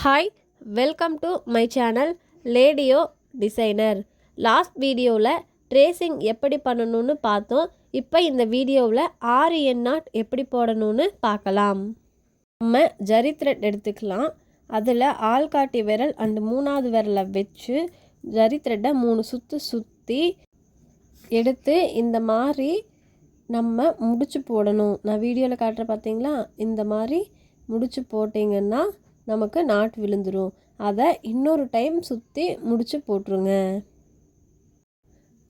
Hi, welcome to my channel லேடியோ designer. Last வீடியோவில் tracing எப்படி பண்ணணும்னு பார்த்தோம். இப்போ இந்த வீடியோவில் 6 எண்ணாட் எப்படி போடணும்னு பார்க்கலாம். நம்ம ஜரி த்ரெட் எடுத்துக்கலாம். அதில் ஆள்காட்டி விரல் அண்டு 3வது விரலை வச்சு ஜரி த்ரெட்டை 3 சுற்றி எடுத்து இந்த மாதிரி நம்ம முடிச்சு போடணும். நான் வீடியோவில் காட்டுற பார்த்தீங்களா, இந்த மாதிரி முடிச்சு போட்டிங்கன்னா நமக்கு நாட் விழுந்துடும். அதை இன்னொரு டைம் சுற்றி முடிச்சு போட்டுருங்க.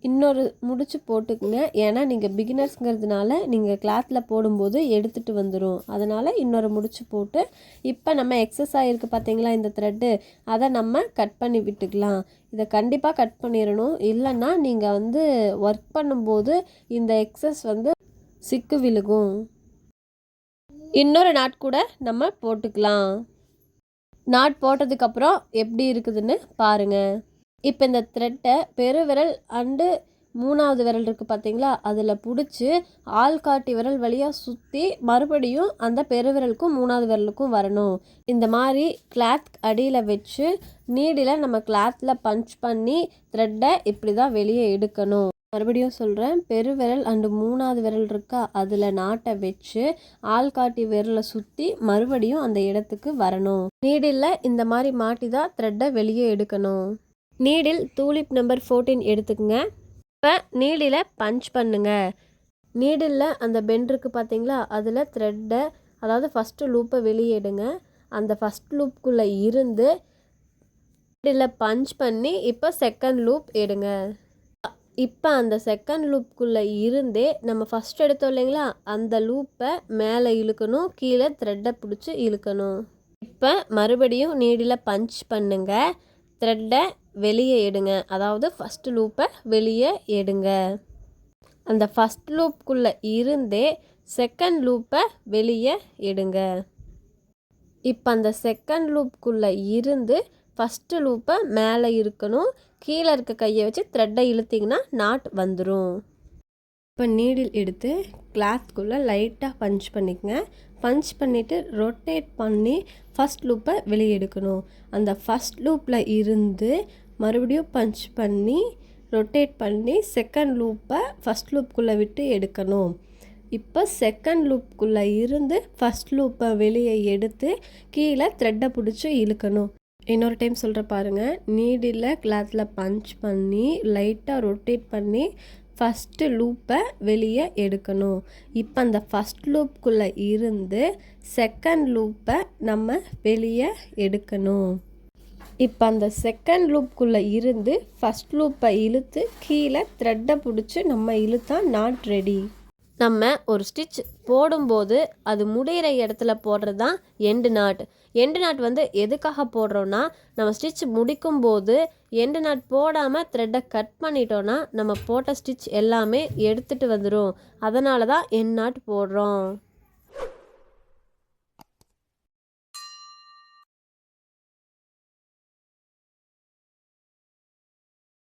இன்னொரு முடிச்சு போட்டுக்குங்க. ஏன்னா நீங்கள் பிகினர்ஸ்ங்கிறதுனால நீங்கள் கிளாத்தில் போடும்போது எடுத்துகிட்டு வந்துடும். அதனால் இன்னொரு முடிச்சு போட்டு இப்போ நம்ம எக்ஸஸ் ஆகிருக்கு பார்த்தீங்களா இந்த த்ரெட்டு, அதை நம்ம கட் பண்ணி விட்டுக்கலாம். இதை கண்டிப்பாக கட் பண்ணிடணும். இல்லைன்னா நீங்கள் ஒர்க் பண்ணும்போது இந்த எக்ஸஸ் சிக்கு விழுகும். இன்னொரு நாட் கூட நம்ம போட்டுக்கலாம். நாட் போட்டதுக்கப்புறம் எப்படி இருக்குதுன்னு பாருங்கள். இப்போ இந்த த்ரெட்டை பெருவிரல் அண்டு 3வது விரல் இருக்குது பார்த்தீங்களா, அதில் பிடிச்சி ஆள்காட்டி விரல் வழியாக சுற்றி மறுபடியும் அந்த பெருவிரலுக்கும் 3வது விரலுக்கும் வரணும். இந்த மாதிரி கிளாத் அடியில் வச்சு நீடில் நம்ம கிளாத்தில் பஞ்ச் பண்ணி த்ரெட்டை இப்படி தான் வெளியே எடுக்கணும். மறுபடியும் சொல்கிறேன், பெருவிரல் அண்டு 3வது விரல் இருக்கா, அதில் நாட்டை வச்சு ஆள்காட்டி விரலை சுற்றி மறுபடியும் அந்த இடத்துக்கு வரணும். நீடில் இந்த மாதிரி மாட்டி தான் த்ரெட்டை வெளியே எடுக்கணும். நீடில் டூலிப் நம்பர் 14 எடுத்துக்கங்க. இப்போ நீடில் பஞ்ச் பண்ணுங்க. நீடில் அந்த பெண்ட் இருக்குது பார்த்தீங்களா, அதில் த்ரெட்டை அதாவது ஃபஸ்ட்டு லூப்பை வெளியே எடுங்க. அந்த ஃபஸ்ட் லூப்புக்குள்ளே இருந்து நீடில் பஞ்ச் பண்ணி இப்போ செகண்ட் லூப் எடுங்க. இப்போ அந்த செகண்ட் லூப்புக்குள்ளே இருந்தே நம்ம ஃபஸ்ட் எடுத்தோம் இல்லைங்களா, அந்த லூப்பை மேலே இழுக்கணும், கீழே த்ரெட்டை பிடிச்சி இழுக்கணும். இப்போ மறுபடியும் நீடில் பஞ்ச் பண்ணுங்க, த்ரெட்டை வெளியே எடுங்க. அதாவது ஃபஸ்ட் லூப்பை வெளியே எடுங்க. அந்த ஃபஸ்ட் லூப்புக்குள்ளே இருந்தே செகண்ட் லூப்பை வெளியே எடுங்க. இப்போ அந்த செகண்ட் லூப்புக்குள்ளே இருந்து ஃபஸ்ட்டு லூப்பை மேலே இருக்கணும், கீழே இருக்க கையை வச்சு த்ரெட்டை இழுத்திங்கன்னா நாட் வந்துடும். இப்போ நீடில் எடுத்து கிளாத்குள்ளே லைட்டாக பஞ்ச் பண்ணிக்கங்க. பஞ்ச் பண்ணிவிட்டு ரொட்டேட் பண்ணி ஃபஸ்ட் லூப்பை வெளியே எடுக்கணும். அந்த ஃபஸ்ட் லூப்பில் இருந்து மறுபடியும் பஞ்ச் பண்ணி ரொட்டேட் பண்ணி செகண்ட் லூப்பை ஃபஸ்ட் லூப்புக்குள்ளே விட்டு எடுக்கணும். இப்போ செகண்ட் லூப்புக்குள்ளே இருந்து ஃபஸ்ட் லூப்பை வெளியே எடுத்து கீழே த்ரெட்டை பிடிச்சி இழுக்கணும். இன்னொரு டைம் சொல்கிற பாருங்கள். நீடில் கிளாத்தில் பஞ்ச் பண்ணி லைட்டாக ரொட்டேட் பண்ணி ஃபஸ்ட்டு லூப்பை வெளியே எடுக்கணும். இப்போ அந்த ஃபஸ்ட் லூப்புக்குள்ளே இருந்து செகண்ட் லூப்பை நம்ம வெளியே எடுக்கணும். இப்போ அந்த செகண்ட் லூப்புக்குள்ளே இருந்து ஃபஸ்ட் லூப்பை இழுத்து கீழே த்ரெட்டை பிடிச்சி நம்ம இழுத்தா நாட் ரெடி. நம்ம ஒரு ஸ்டிச் போடும்போது அது முடிகிற இடத்துல போடுறது தான் எண்டு நாட். எண்டு நாட் எதுக்காக போடுறோன்னா, நம்ம ஸ்டிச் முடிக்கும்போது எண்டு நாட் போடாமல் த்ரெட்டை கட் பண்ணிட்டோன்னா நம்ம போட்ட ஸ்டிச் எல்லாமே எடுத்துகிட்டு வந்துடும். அதனால தான் எண்ட் நாட் போடுறோம்.